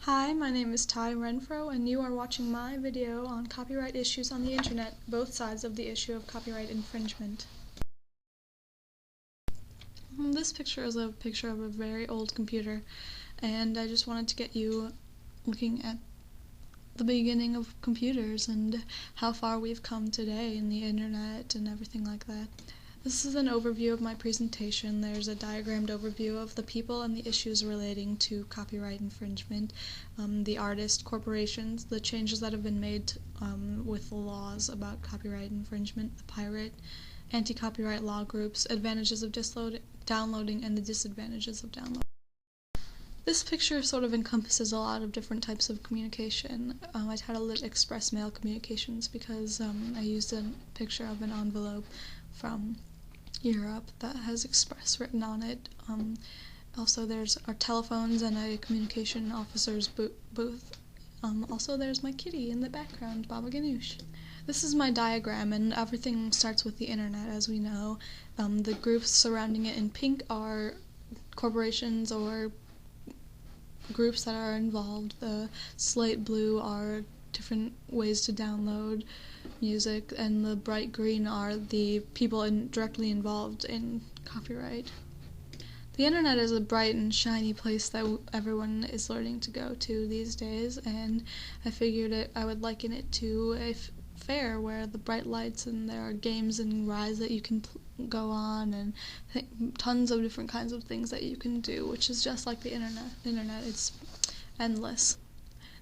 Hi, my name is Ty Renfro, and you are watching my video on copyright issues on the internet, both sides of the issue of copyright infringement. This picture is a picture of a very old computer, and I just wanted to get you looking at the beginning of computers and how far we've come today in the internet and everything like that. This is an overview of my presentation. There's a diagrammed overview of the people and the issues relating to copyright infringement, the artist, corporations, the changes that have been made with the laws about copyright infringement, the pirate, anti-copyright law groups, advantages of downloading, and the disadvantages of downloading. This picture sort of encompasses a lot of different types of communication. I titled it Express Mail Communications because I used a picture of an envelope from Europe that has Express written on it. Also there's our telephones and a communication officer's booth. Also there's my kitty in the background, Baba Ganoush. This is my diagram, and everything starts with the internet, as we know. The groups surrounding it in pink are corporations or groups that are involved. The slate blue are different ways to download music, and the bright green are the people directly involved in copyright. The internet is a bright and shiny place that everyone is learning to go to these days, and I figured I would liken it to a fair where the bright lights and there are games and rides that you can go on, and tons of different kinds of things that you can do, which is just like the internet. It's endless.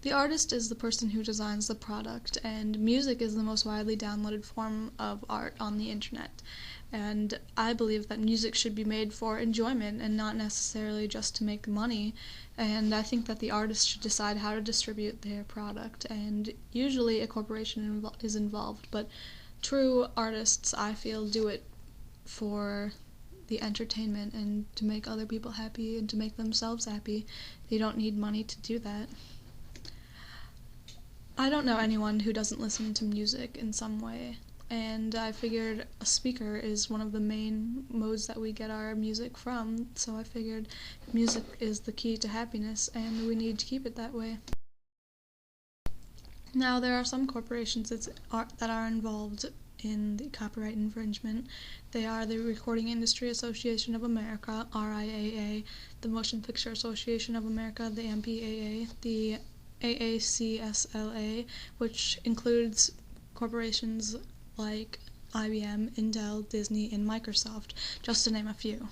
The artist is the person who designs the product, and music is the most widely downloaded form of art on the internet. And I believe that music should be made for enjoyment and not necessarily just to make money. And I think that the artist should decide how to distribute their product, and usually a corporation is involved, but true artists, I feel, do it for the entertainment and to make other people happy and to make themselves happy. They don't need money to do that. I don't know anyone who doesn't listen to music in some way, and I figured a speaker is one of the main modes that we get our music from, so I figured music is the key to happiness, and we need to keep it that way. Now, there are some corporations that are involved in the copyright infringement. They are the Recording Industry Association of America, RIAA, the Motion Picture Association of America, the MPAA, the AACSLA, which includes corporations like IBM, Intel, Disney, and Microsoft, just to name a few.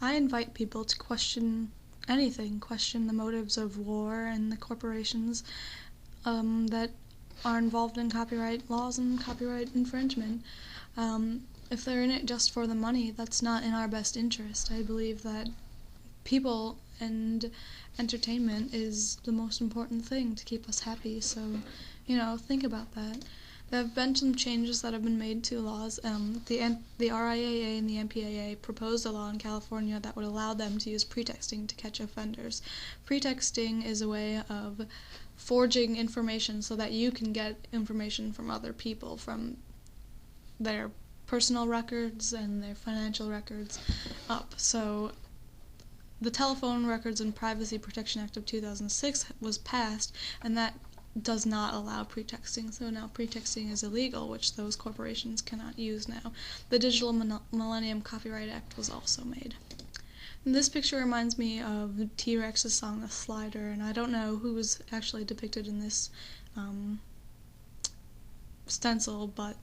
I invite people to question anything, question the motives of war and the corporations that are involved in copyright laws and copyright infringement. If they're in it just for the money, that's not in our best interest. I believe that people and entertainment is the most important thing to keep us happy, so, think about that. There have been some changes that have been made to laws. The RIAA and the MPAA proposed a law in California that would allow them to use pretexting to catch offenders. Pretexting is a way of forging information so that you can get information from other people, from their personal records and their financial records up. So the Telephone Records and Privacy Protection Act of 2006 was passed, and that does not allow pretexting, so now pretexting is illegal, which those corporations cannot use now. The Digital Millennium Copyright Act was also made. And this picture reminds me of T-Rex's song, The Slider, and I don't know who was actually depicted in this stencil, but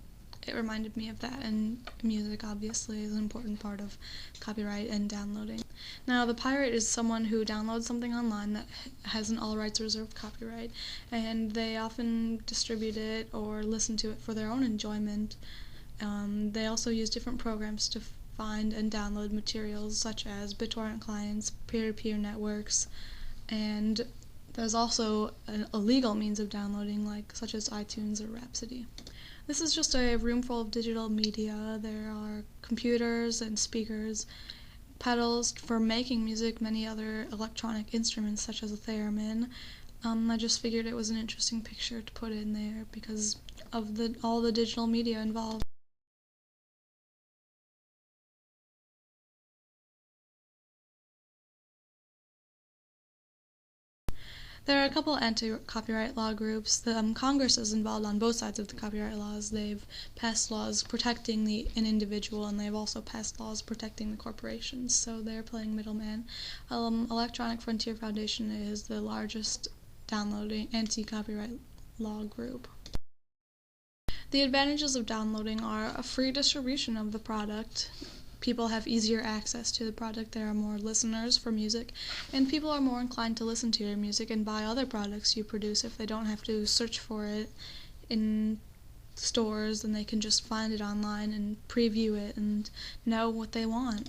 it reminded me of that, and music obviously is an important part of copyright and downloading. Now, the pirate is someone who downloads something online that has an all rights reserved copyright, and they often distribute it or listen to it for their own enjoyment. They also use different programs to find and download materials such as BitTorrent clients, peer-to-peer networks, and there's also a legal means of downloading, such as iTunes or Rhapsody. This is just a room full of digital media. There are computers and speakers, pedals for making music, many other electronic instruments such as a theremin. I just figured it was an interesting picture to put in there because of all the digital media involved. There are a couple anti-copyright law groups. The Congress is involved on both sides of the copyright laws. They've passed laws protecting an individual, and they've also passed laws protecting the corporations, so they're playing middleman. Electronic Frontier Foundation is the largest downloading anti-copyright law group. The advantages of downloading are a free distribution of the product. People have easier access to the product, there are more listeners for music, and people are more inclined to listen to your music and buy other products you produce if they don't have to search for it in stores, and they can just find it online and preview it and know what they want.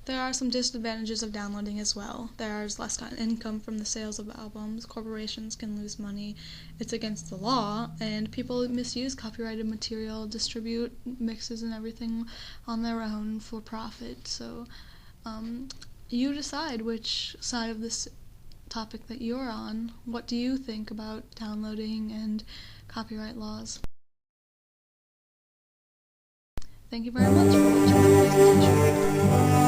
There are some disadvantages of downloading as well. There is less income from the sales of albums, corporations can lose money, it's against the law, and people misuse copyrighted material, distribute mixes and everything on their own for profit. So you decide which side of this topic that you're on. What do you think about downloading and copyright laws? Thank you very much for watching my presentation.